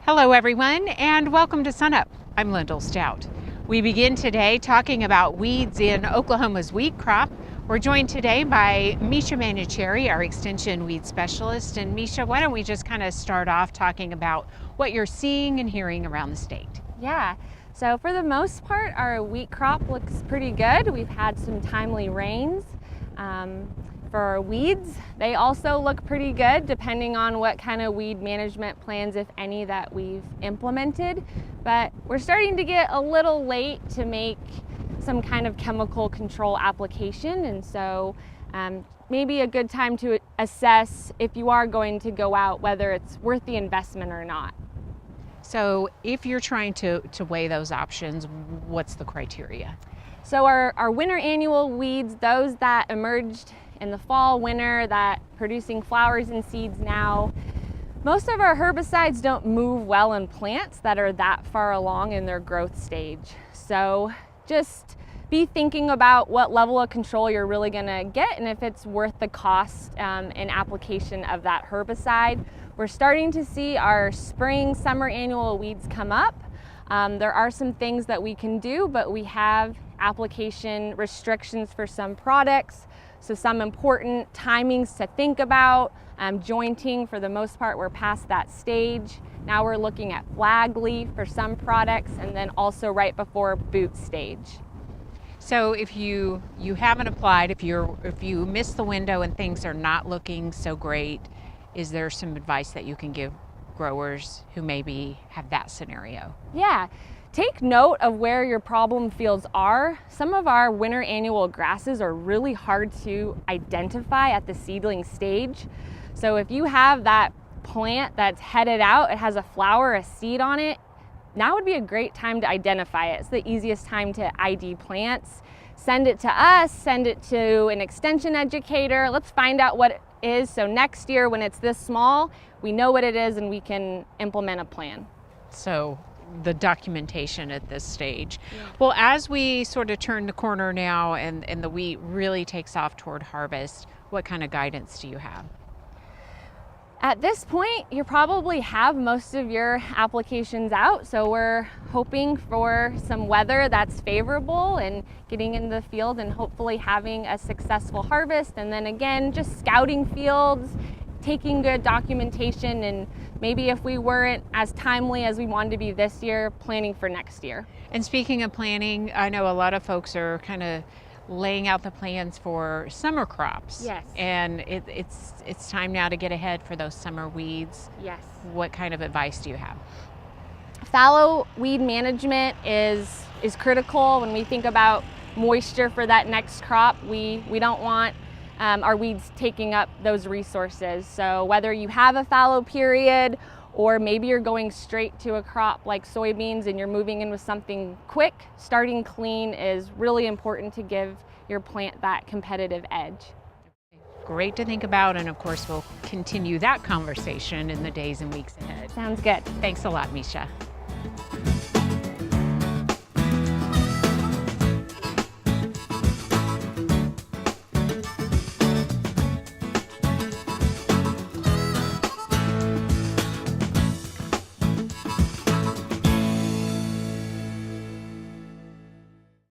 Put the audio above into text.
Hello everyone, and welcome to SUNUP. I'm LYNDALL STOUT. We begin today talking about weeds in Oklahoma's wheat crop. We're joined today by Misha Manuchehri, our extension weed specialist. And Misha, why don't we just kind of start off talking about what you're seeing and hearing around the state? Yeah, so for the most part, our wheat crop looks pretty good. We've had some timely rains. For our weeds, they also look pretty good depending on what kind of weed management plans, if any, that we've implemented. But we're starting to get a little late to make some kind of chemical control application, and so maybe a good time to assess if you are going to go out, whether it's worth the investment or not. So if you're trying to weigh those options, what's the criteria? So our winter annual weeds, those that emerged in the fall, winter, that producing flowers and seeds now, most of our herbicides don't move well in plants that are that far along in their growth stage. So just be thinking about what level of control you're really gonna get and if it's worth the cost and application of that herbicide. We're starting to see our spring, summer annual weeds come up. There are some things that we can do, but we have application restrictions for some products. So some important timings to think about. Jointing, for the most part, we're past that stage. Now we're looking at flag leaf for some products, and then also right before boot stage. So if you haven't applied, if you miss the window and things are not looking so great, is there some advice that you can give growers who maybe have that scenario? Yeah. Take note of where your problem fields are. Some of our winter annual grasses are really hard to identify at the seedling stage. So if you have that plant that's headed out, it has a flower, a seed on it, now would be a great time to identify it. It's the easiest time to ID plants. Send it to us, send it to an extension educator. Let's find out what it is. So next year when it's this small, we know what it is and we can implement a plan. So the documentation at this stage. Yeah. Well, as we sort of turn the corner now and the wheat really takes off toward harvest, what kind of guidance do you have? At this point, you probably have most of your applications out, so we're hoping for some weather that's favorable and getting in the field and hopefully having a successful harvest. And then again, just scouting fields, taking good documentation, and maybe if we weren't as timely as we wanted to be this year, planning for next year. And speaking of planning, I know a lot of folks are kind of laying out the plans for summer crops. Yes. And it's time now to get ahead for those summer weeds. Yes. What kind of advice do you have? Fallow weed management is critical when we think about moisture for that next crop. We don't want our weeds taking up those resources. So whether you have a fallow period or maybe you're going straight to a crop like soybeans and you're moving in with something quick, starting clean is really important to give your plant that competitive edge. Great to think about, and of course we'll continue that conversation in the days and weeks ahead. Sounds good. Thanks a lot, Misha.